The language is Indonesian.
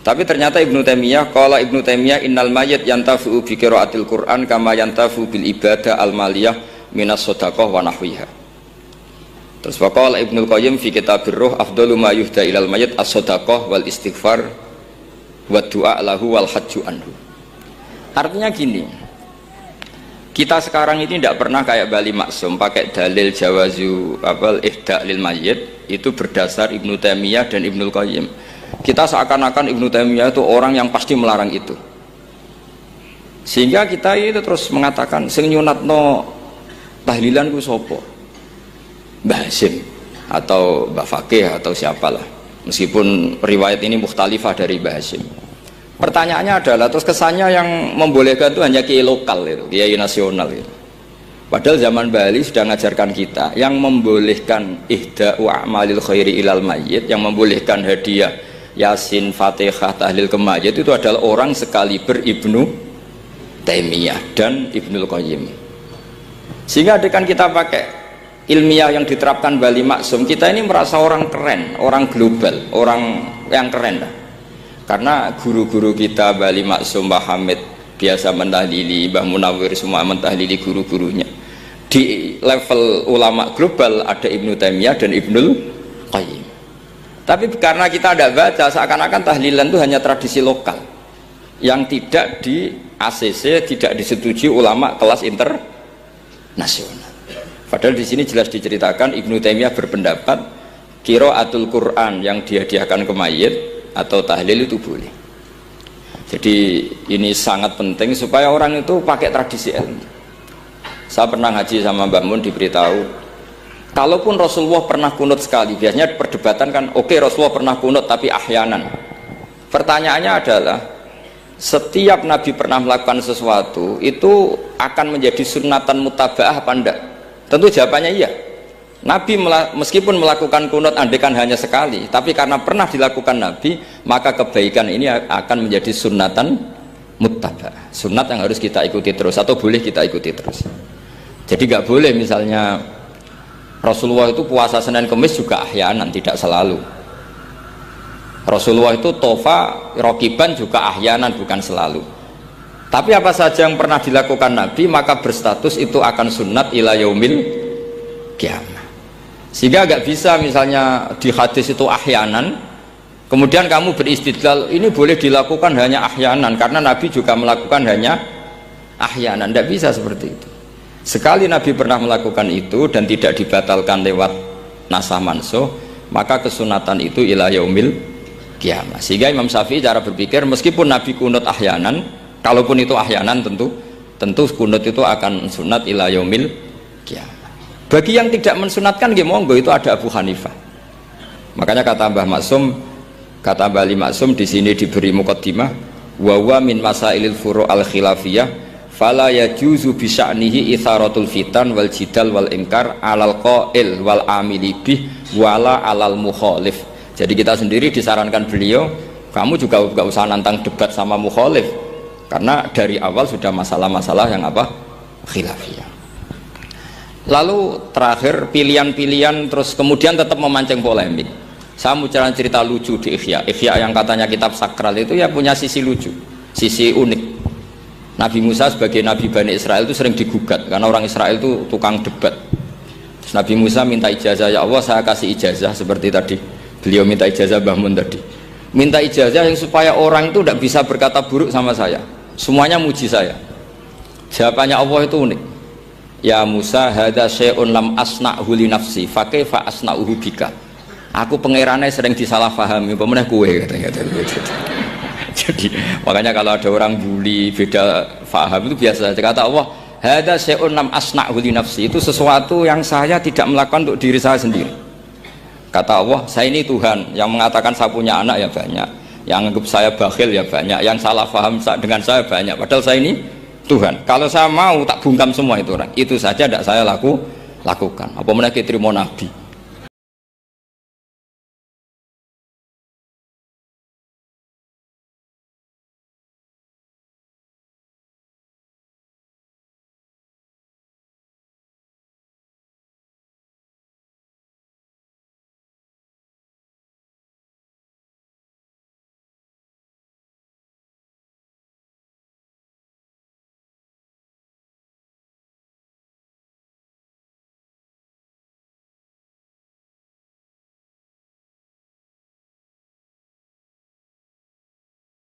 Tapi ternyata Ibnu Taimiyah, qala Ibnu Taimiyah innal mayyit yantafi'u bi qiraatil Qur'an kama yantafi'u bil ibadah al maliyah minas shadaqah wa nahwiha. Terus waqala Ibnu Qayyim fi Kitabir Ruh afdalu ma yuhda ilal mayyit as-shadaqah wal istighfar wa du'a lahu wal hajju anhu. Artinya gini, kita sekarang ini tidak pernah kayak Bali Maksum pakai dalil jawazu ihda lil mayyit itu berdasar Ibnu Taimiyah dan Ibnu Qayyim. Kita seakan-akan Ibnu Taimiyah itu orang yang pasti melarang itu, sehingga kita itu terus mengatakan sing nyunatno tahlilan ku sapa, Mbah Hasyim atau Mbah Fakih atau siapalah, meskipun riwayat ini mukhtalifah dari Mbah Hasyim. Pertanyaannya adalah terus kesannya yang membolehkan itu hanya kiai lokal itu, kiai nasional itu. Padahal zaman Bali sudah mengajarkan kita yang membolehkan ihda'u a'malil khairi ilal mayyit, yang membolehkan hadiah Yasin, Fatihah, tahlil ke mayit itu adalah orang sekaliber Ibnu Taimiyah dan Ibnu Qayyim. Sehingga dengan kita pakai ilmiah yang diterapkan Bali Maksum, kita ini merasa orang keren, orang global, orang yang keren lah. Karena guru-guru kita Bali Maksum, Mbah Hamid biasa mentahlili, Mbah Munawir semua mentahlili guru-gurunya. Di level ulama global ada Ibnu Taimiyah dan Ibnu Qayyim. Tapi karena kita tidak baca, seakan-akan tahlilan itu hanya tradisi lokal yang tidak di ACC, tidak disetujui ulama kelas internasional. Padahal di sini jelas diceritakan Ibnu Taimiyah berpendapat qiraatul Quran yang dihadiahkan ke mayit atau tahlil itu boleh. Jadi ini sangat penting supaya orang itu pakai tradisi ilmu. Saya pernah ngaji sama Mbak Mun, diberitahu kalaupun Rasulullah pernah kunut sekali, biasanya perdebatan kan, oke, Rasulullah pernah kunut tapi ahyanan. Pertanyaannya adalah, setiap Nabi pernah melakukan sesuatu itu akan menjadi sunnatan mutaba'ah apa enggak? Tentu jawabannya iya. Nabi meskipun melakukan kunut andekan hanya sekali, tapi karena pernah dilakukan Nabi, maka kebaikan ini akan menjadi sunnatan mutaba'ah, sunnat yang harus kita ikuti terus atau boleh kita ikuti terus. Jadi nggak boleh misalnya Rasulullah itu puasa Senin Kemis juga ahyanan, tidak selalu. Rasulullah itu tofa rokiban juga ahyanan, bukan selalu. Tapi apa saja yang pernah dilakukan Nabi maka berstatus itu akan sunnat ila yaumil qiyamah. Sehingga agak bisa misalnya di hadis itu ahyanan, kemudian kamu beristidlal ini boleh dilakukan hanya ahyanan karena Nabi juga melakukan hanya ahyanan. Tidak bisa seperti itu. Sekali Nabi pernah melakukan itu dan tidak dibatalkan lewat nasah mansuh, maka kesunatan itu ila yaumil qiyamah. Sehingga Imam Syafi'i cara berpikir meskipun Nabi kunut ahyanan, kalaupun itu ahyanan tentu kunut itu akan sunat ila yaumil qiyamah. Bagi yang tidak mensunatkan monggo, itu ada Abu Hanifah. Makanya kata Mbah Maksum, kata Bali Maksum di sini diberi muqaddimah, wa huwa min masailil furu' al khilafiyah fala yajuzu bi sya'nihi itharatul fitan wal jidal wal inkar alal qail wal amili bih wala alal mukhalif. Jadi kita sendiri disarankan beliau, kamu juga gak usah nantang debat sama mukhalif karena dari awal sudah masalah-masalah yang apa? Khilafiyah. Lalu terakhir pilihan-pilihan terus kemudian tetap memancing polemik. Saya mau cerita lucu di Ihya yang katanya kitab sakral itu ya punya sisi lucu, sisi unik. Nabi Musa sebagai Nabi Bani Israel itu sering digugat karena orang Israel itu tukang debat. Terus Nabi Musa minta ijazah, ya Allah saya kasih ijazah seperti tadi beliau minta ijazah Mbah Mun tadi, minta ijazah yang supaya orang itu tidak bisa berkata buruk sama saya, semuanya muji saya. Jawabannya Allah itu unik, ya Musa hadza syai'un lam asna'hu li nafsi fa kaifa asna'uhu bika. Aku pangerane sering disalahpahami pemenah kowe katanya. Jadi makanya kalau ada orang bully beda faham itu biasa saja. Kata Allah hadza syai'un lam asna'hu li nafsi, itu sesuatu yang saya tidak melakukan untuk diri saya sendiri. Kata Allah, saya ini Tuhan, yang mengatakan saya punya anak ya banyak, yang anggap saya bakhil ya banyak, yang salah paham dengan saya banyak, padahal saya ini Tuhan. Kalau saya mau tak bungkam semua itu orang, itu saja tidak saya lakukan. Apa menaiki terima Nabi.